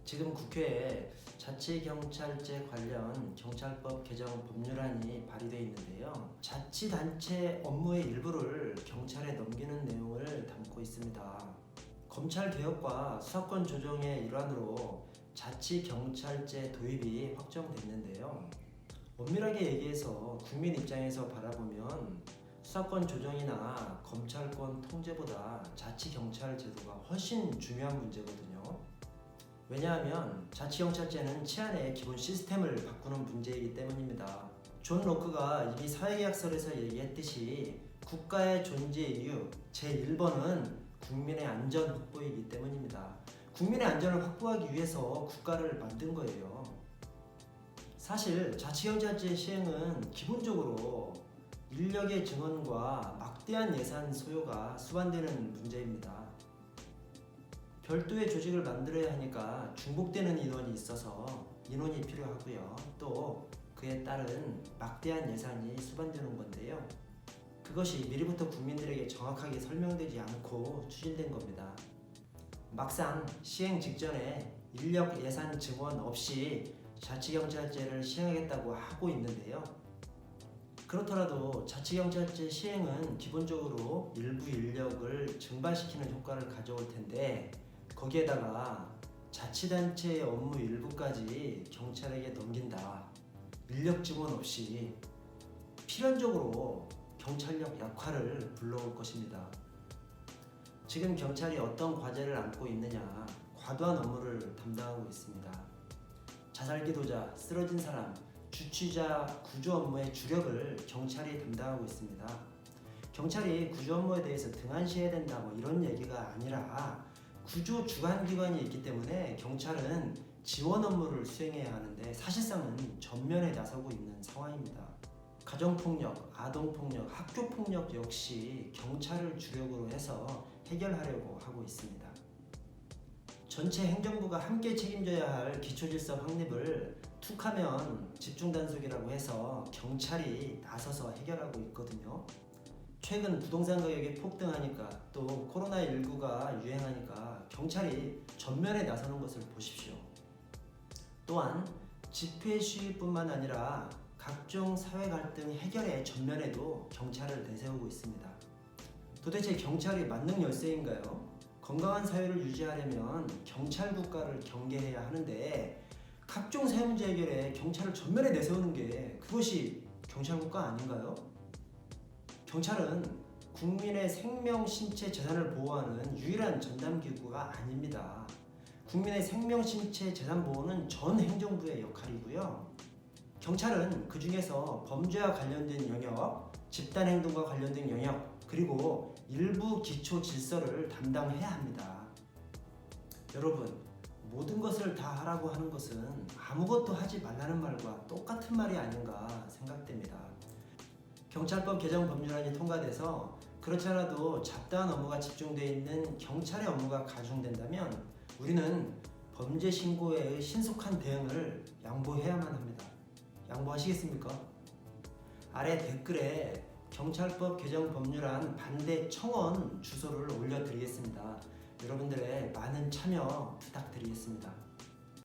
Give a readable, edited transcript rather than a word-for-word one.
지금 국회에 자치경찰제 관련 경찰법 개정 법률안이 발의되어 있는데요. 자치단체 업무의 일부를 경찰에 넘기는 내용을 담고 있습니다. 검찰개혁과 수사권 조정의 일환으로 자치경찰제 도입이 확정됐는데요. 엄밀하게 얘기해서 국민 입장에서 바라보면 수사권 조정이나 검찰권 통제보다 자치경찰 제도가 훨씬 중요한 문제거든요. 왜냐하면 자치경찰제는 치안의 기본 시스템을 바꾸는 문제이기 때문입니다. 존 로크가 이미 사회계약설에서 얘기했듯이 국가의 존재 이유 제1번은 국민의 안전 확보이기 때문입니다. 국민의 안전을 확보하기 위해서 국가를 만든 거예요. 사실 자치경찰제 시행은 기본적으로 인력의 증원과 막대한 예산 소요가 수반되는 문제입니다. 별도의 조직을 만들어야 하니까 중복되는 인원이 있어서 인원이 필요하고요. 또 그에 따른 막대한 예산이 수반되는 건데요. 그것이 미리부터 국민들에게 정확하게 설명되지 않고 추진된 겁니다. 막상 시행 직전에 인력 예산 증원 없이 자치경찰제를 시행하겠다고 하고 있는데요. 그렇더라도 자치경찰제 시행은 기본적으로 일부 인력을 증발시키는 효과를 가져올 텐데 거기에다가 자치단체의 업무 일부까지 경찰에게 넘긴다. 인력 증원 없이 필연적으로 경찰력 약화를 불러올 것입니다. 지금 경찰이 어떤 과제를 안고 있느냐? 과도한 업무를 담당하고 있습니다. 자살기도자, 쓰러진 사람, 주취자 구조 업무의 주력을 경찰이 담당하고 있습니다. 경찰이 구조 업무에 대해서 등한시해야 된다 이런 얘기가 아니라 구조 주관기관이 있기 때문에 경찰은 지원 업무를 수행해야 하는데 사실상은 전면에 나서고 있는 상황입니다. 가정폭력, 아동폭력, 학교폭력 역시 경찰을 주력으로 해서 해결하려고 하고 있습니다. 전체 행정부가 함께 책임져야 할 기초질서 확립을 툭하면 집중단속이라고 해서 경찰이 나서서 해결하고 있거든요. 최근 부동산 가격이 폭등하니까 또 코로나19가 유행하니까 경찰이 전면에 나서는 것을 보십시오. 또한 집회 시위뿐만 아니라 각종 사회 갈등 해결의 전면에도 경찰을 내세우고 있습니다. 도대체 경찰이 만능 열쇠인가요? 건강한 사회를 유지하려면 경찰 국가를 경계해야 하는데 각종 사회 문제 해결에 경찰을 전면에 내세우는 게 그것이 경찰 국가 아닌가요? 경찰은 국민의 생명, 신체, 재산을 보호하는 유일한 전담기구가 아닙니다. 국민의 생명, 신체, 재산 보호는 전 행정부의 역할이고요. 경찰은 그 중에서 범죄와 관련된 영역, 집단행동과 관련된 영역, 그리고 일부 기초 질서를 담당해야 합니다. 여러분, 모든 것을 다 하라고 하는 것은 아무것도 하지 말라는 말과 똑같은 말이 아닌가 생각됩니다. 경찰법 개정 법률안이 통과돼서 그렇지 않아도 잡다한 업무가 집중되어 있는 경찰의 업무가 가중된다면 우리는 범죄 신고에 신속한 대응을 양보해야만 합니다. 양보하시겠습니까? 아래 댓글에 경찰법 개정 법률안 반대 청원 주소를 올려드리겠습니다. 여러분들의 많은 참여 부탁드리겠습니다.